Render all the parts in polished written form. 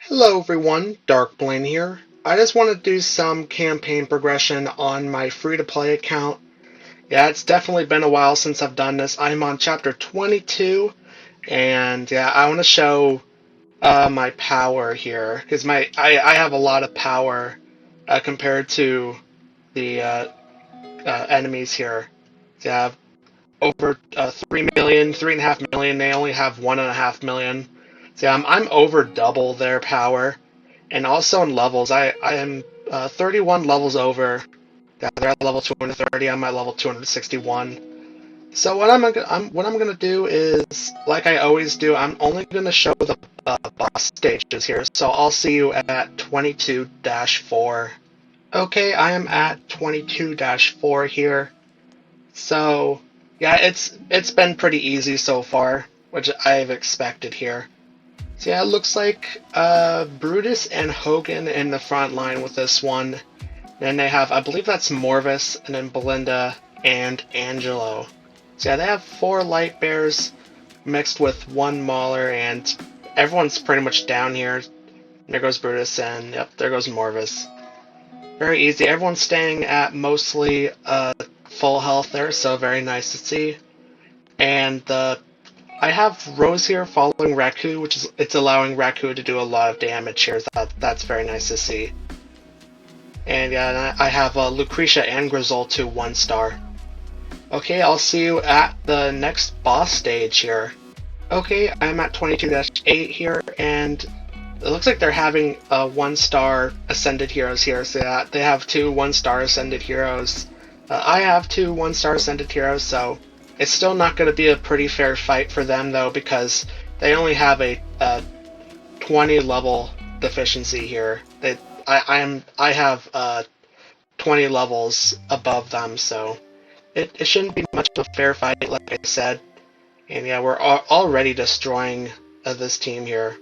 Hello everyone, Dark Blaine here. I just want to do some campaign progression on my free-to-play account. Yeah, it's definitely been a while since I've done this. I'm on chapter 22, and yeah, I want to show my power here because I have a lot of power compared to the enemies here. Yeah, over 3 million, 3.5 million. They only have 1.5 million. So yeah, I'm over double their power. And also in levels, I am 31 levels over. Yeah, they're at level 230. I'm at level 261. So what I'm gonna do is, like I always do, I'm only gonna show the boss stages here. So I'll see you at 22-4. Okay, I am at 22-4 here. So yeah, it's been pretty easy so far, which I've expected here. So yeah, it looks like Brutus and Hogan in the front line with this one. Then they have, I believe that's Morvis, and then Belinda and Angelo. So yeah, they have 4 light bears mixed with 1 mauler, and everyone's pretty much down here. There goes Brutus, and yep, there goes Morvis. Very easy. Everyone's staying at mostly full health there, so very nice to see. And I have Rose here following Raku, which is it's allowing Raku to do a lot of damage here. That's very nice to see. And yeah, I have Lucretia and Grizzle to 1 star. Okay, I'll see you at the next boss stage here. Okay, I'm at 22-8 here, and it looks like they're having 1-star Ascended Heroes here. So yeah, they have 2 1-star Ascended Heroes. I have 2 1-star Ascended Heroes, so it's still not going to be a pretty fair fight for them though, because they only have a 20 level deficiency here. I have 20 levels above them, so it shouldn't be much of a fair fight, like I said. And yeah, we're already destroying this team here.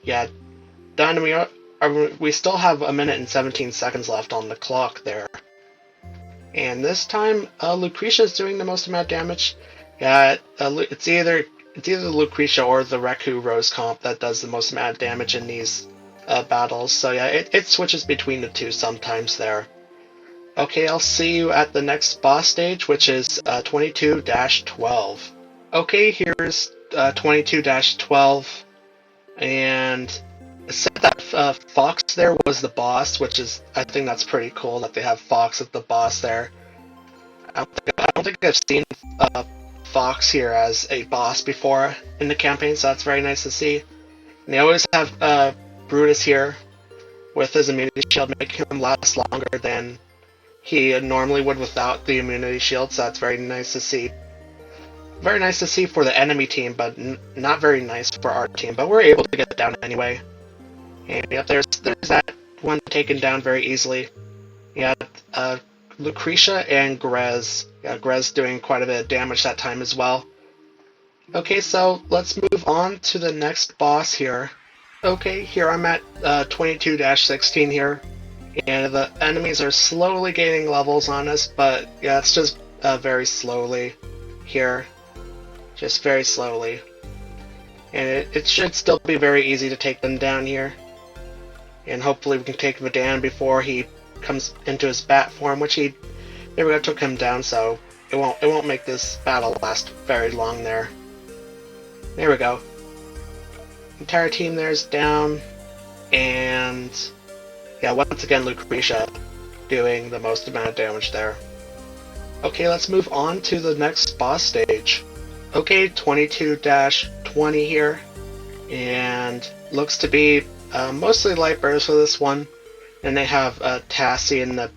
Yeah, done. We still have 1 minute and 17 seconds left on the clock there. And this time, Lucretia is doing the most amount of damage. Yeah, it's either Lucretia or the Raku Rose comp that does the most amount of damage in these battles. So yeah, it switches between the two sometimes there. Okay, I'll see you at the next boss stage, which is 22-12. Okay, here's 22-12, and it said that Fox there was the boss, which is, I think that's pretty cool that they have Fox as the boss there. I don't think I've seen Fox here as a boss before in the campaign, so that's very nice to see. And they always have Brutus here with his immunity shield, making him last longer than he normally would without the immunity shield, so that's very nice to see. Very nice to see for the enemy team, but not very nice for our team. But we're able to get it down anyway. And yep, there's that one taken down very easily. Yeah, Lucretia and Grez. Yeah, Grez doing quite a bit of damage that time as well. Okay, so let's move on to the next boss here. Okay, here I'm at 22-16 here. And the enemies are slowly gaining levels on us, but yeah, it's just very slowly here. Just very slowly. And it should still be very easy to take them down here. And hopefully we can take him down before he comes into his bat form, which he... There we go, took him down, so it won't make this battle last very long there. There we go. Entire team there's down, and yeah, once again Lucretia doing the most amount of damage there. Okay, let's move on to the next boss stage. Okay, 22-20 here, and looks to be mostly light bears for this one. And they have Tassie in the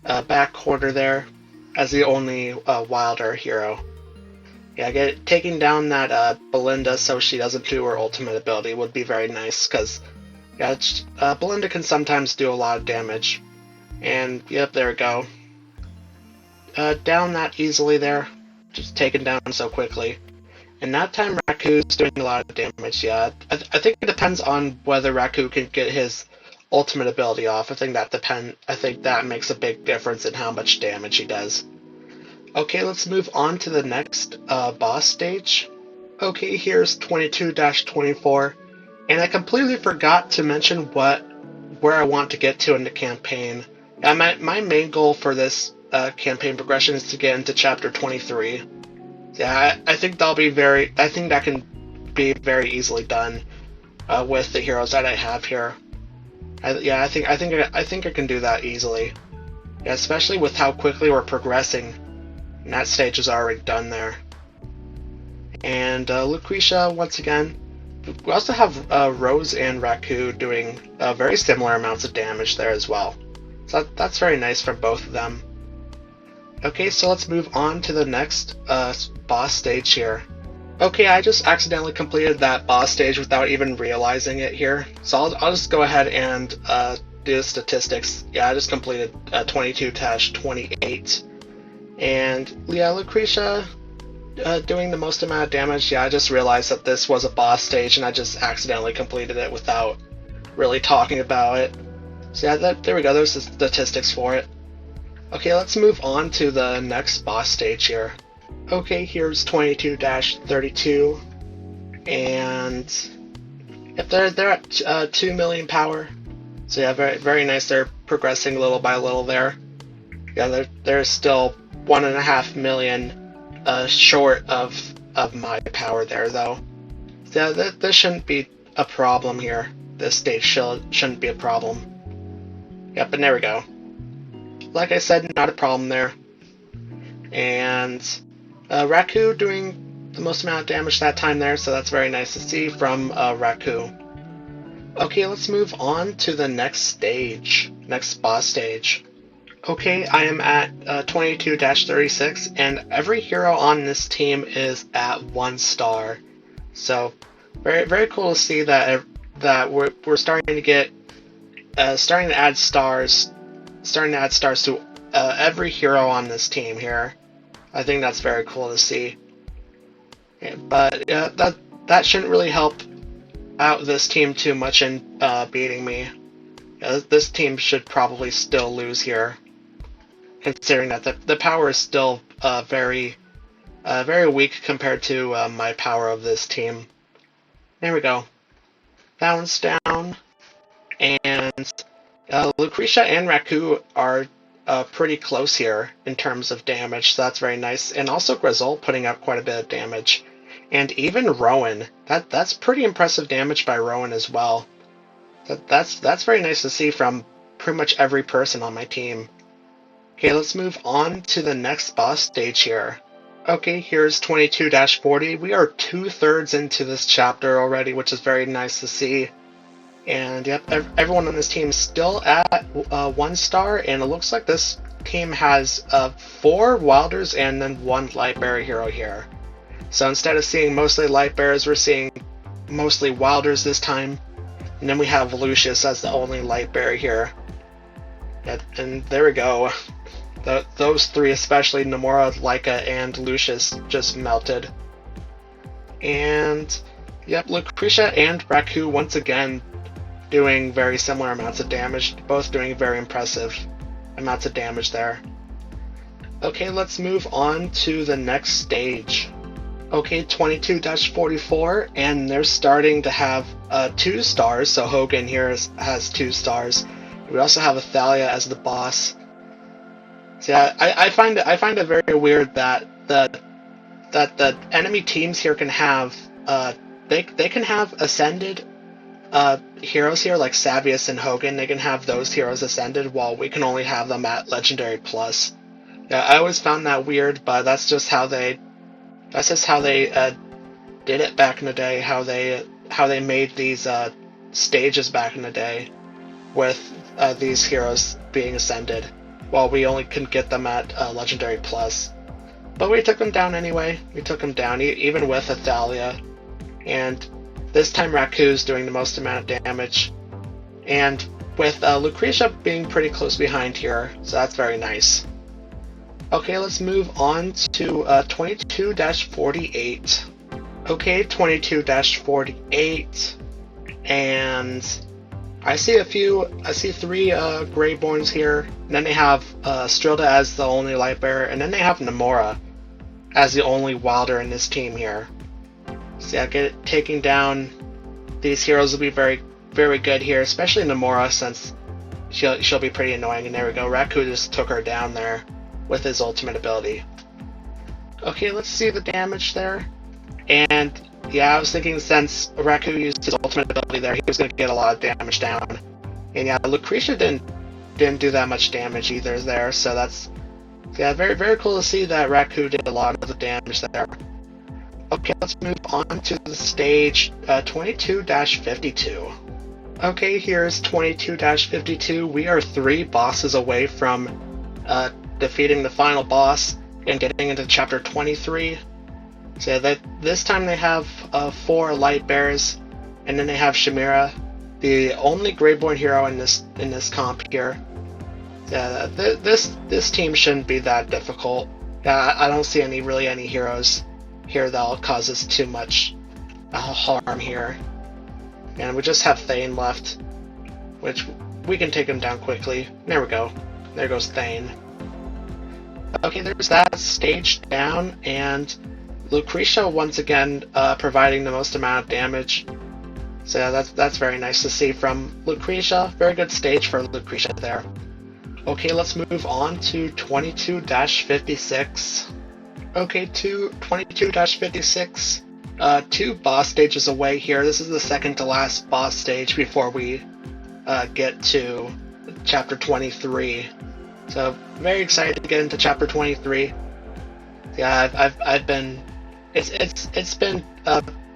back quarter there as the only wilder hero. Yeah, taking down that Belinda so she doesn't do her ultimate ability would be very nice, because yeah, Belinda can sometimes do a lot of damage. And yep, there we go. Down that easily there, just taken down so quickly. And that time Raku's doing a lot of damage, yeah. I think it depends on whether Raku can get his ultimate ability off. I think that makes a big difference in how much damage he does. Okay, let's move on to the next boss stage. Okay, here's 22-24, And I completely forgot to mention where I want to get to in the campaign. My main goal for this campaign progression is to get into chapter 23. Yeah, I think I think that can be very easily done with the heroes that I have here. I think I can do that easily. Yeah, especially with how quickly we're progressing. And that stage is already done there. And Lucretia, once again. We also have Rose and Raku doing very similar amounts of damage there as well. So that's very nice for both of them. Okay, so let's move on to the next boss stage here. Okay, I just accidentally completed that boss stage without even realizing it here. So I'll just go ahead and do the statistics. Yeah, I just completed 22-28. And yeah, Lucretia doing the most amount of damage. Yeah, I just realized that this was a boss stage and I just accidentally completed it without really talking about it. So yeah, there we go, there's the statistics for it. Okay, let's move on to the next boss stage here. Okay, here's 22-32, and yep, they're at 2 million power. So yeah, very nice. They're progressing little by little there. Yeah, they're still 1.5 million short of my power there though. So yeah, this shouldn't be a problem here. This stage shouldn't be a problem. Yep, and there we go. Like I said, not a problem there. And Raku doing the most amount of damage that time there, so that's very nice to see from Raku. Okay, let's move on to the next stage, next boss stage. Okay, I am at 22-36, and every hero on this team is at 1 star. So very cool to see that we're starting to get starting to add stars to every hero on this team here. I think that's very cool to see. But that shouldn't really help out this team too much in beating me. This team should probably still lose here, considering that the power is still very weak compared to my power of this team. There we go. That one's down. And Lucretia and Raku are pretty close here in terms of damage, so that's very nice. And also Grizzle putting up quite a bit of damage. And even Rowan, that's pretty impressive damage by Rowan as well. That's very nice to see from pretty much every person on my team. Okay, let's move on to the next boss stage here. Okay, here's 22-40. We are 2/3 into this chapter already, which is very nice to see. And yep, everyone on this team is still at 1 star, and it looks like this team has 4 Wilders and then 1 Lightbearer hero here. So instead of seeing mostly Lightbearers, we're seeing mostly Wilders this time. And then we have Lucius as the only Lightbearer here. And there we go. Those 3, especially Nomura, Laika, and Lucius, just melted. And yep, Lucretia and Raku once again doing very similar amounts of damage, both doing very impressive amounts of damage there. Okay, let's move on to the next stage. Okay, 22-44, and they're starting to have 2 stars, so Hogan here has 2 stars. We also have Athalia as the boss. So yeah, I find it very weird that the enemy teams here can have they can have ascended heroes here like Savius and Hogan. They can have those heroes ascended while we can only have them at Legendary Plus. Yeah, I always found that weird, but that's just how they did it back in the day. How they made these stages back in the day with these heroes being ascended, while we only can get them at Legendary Plus. But we took them down anyway. We took them down even with Athalia, and this time Raku's doing the most amount of damage, and with Lucretia being pretty close behind here, so that's very nice. Okay, let's move on to 22-48. Okay, 22-48, and I see 3 Greyborns here, and then they have Strilda as the only Lightbearer, and then they have Nomura as the only Wilder in this team here. So yeah, taking down these heroes will be very, very good here, especially Nomura, since she'll be pretty annoying. And there we go, Raku just took her down there with his ultimate ability. Okay, let's see the damage there. And yeah, I was thinking since Raku used his ultimate ability there, he was going to get a lot of damage down. And yeah, Lucretia didn't do that much damage either there, so that's, yeah, very, very cool to see that Raku did a lot of the damage there. Okay, let's move on to the stage 22-52. Okay, here's 22-52. We are 3 bosses away from defeating the final boss and getting into chapter 23. So that this time they have 4 light bears, and then they have Chimera, the only Greyborn hero in this comp here. Yeah, this team shouldn't be that difficult. Yeah, I don't see really any heroes here that'll cause us too much harm here. And we just have Thane left, which we can take him down quickly. There we go. There goes Thane. Okay, there's that stage down, and Lucretia once again providing the most amount of damage. So yeah, that's very nice to see from Lucretia. Very good stage for Lucretia there. Okay, let's move on to 22-56. Okay, to 22-56. 2 boss stages away here. This is the second to last boss stage before we get to chapter 23. So very excited to get into chapter 23. Yeah, I've been it's been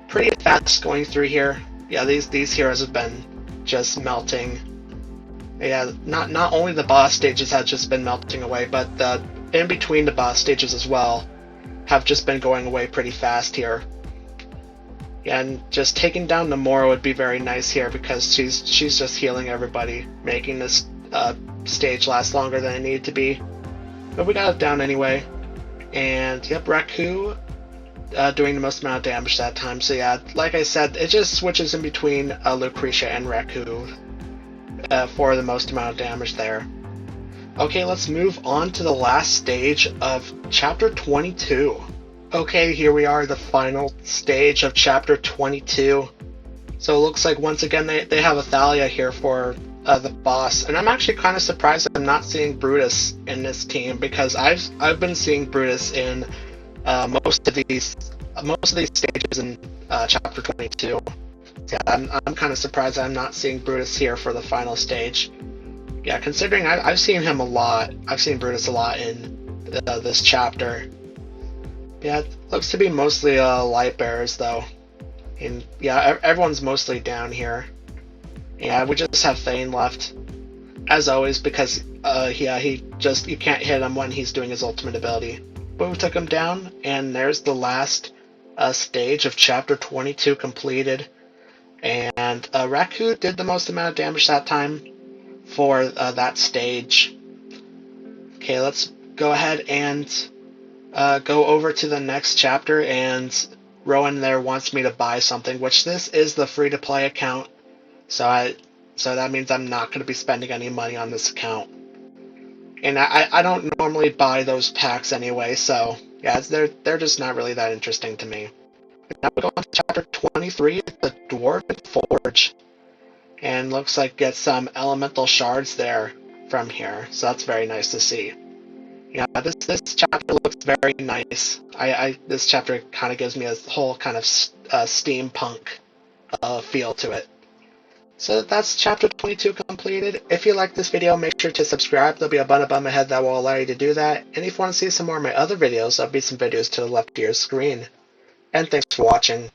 pretty fast going through here. Yeah, these heroes have been just melting. Yeah, not only the boss stages have just been melting away, but the in between the boss stages as well have just been going away pretty fast here. Yeah, and just taking down Nomura would be very nice here because she's just healing everybody, making this stage last longer than it needed to be. But we got it down anyway. And yep, Raku doing the most amount of damage that time. So yeah, like I said, it just switches in between Lucretia and Raku for the most amount of damage there. Okay, let's move on to the last stage of chapter 22. Okay, here we are, the final stage of chapter 22. So it looks like once again they have Athalia here for the boss, and I'm actually kind of surprised I'm not seeing Brutus in this team because I've been seeing Brutus in most of these stages in chapter 22. Yeah, I'm kind of surprised I'm not seeing Brutus here for the final stage. Yeah, considering I've seen him a lot. I've seen Brutus a lot in this chapter. Yeah, it looks to be mostly light bearers though. And yeah, everyone's mostly down here. Yeah, we just have Thane left, as always, because yeah, you can't hit him when he's doing his ultimate ability. But we took him down, and there's the last stage of chapter 22 completed. And Raku did the most amount of damage that time for that stage. Okay, let's go ahead and go over to the next chapter, and Rowan there wants me to buy something, which this is the free-to-play account. So that means I'm not going to be spending any money on this account. And I don't normally buy those packs anyway, so yeah, they're just not really that interesting to me. Now we go on to chapter 23, the Dwarven Forge. And looks like get some elemental shards there from here, so that's very nice to see. Yeah, this chapter looks very nice. This chapter kind of gives me a whole kind of steampunk feel to it. So that's chapter 22 completed. If you like this video, make sure to subscribe. There'll be a button above my head that will allow you to do that. And if you want to see some more of my other videos, there'll be some videos to the left of your screen. And thanks for watching.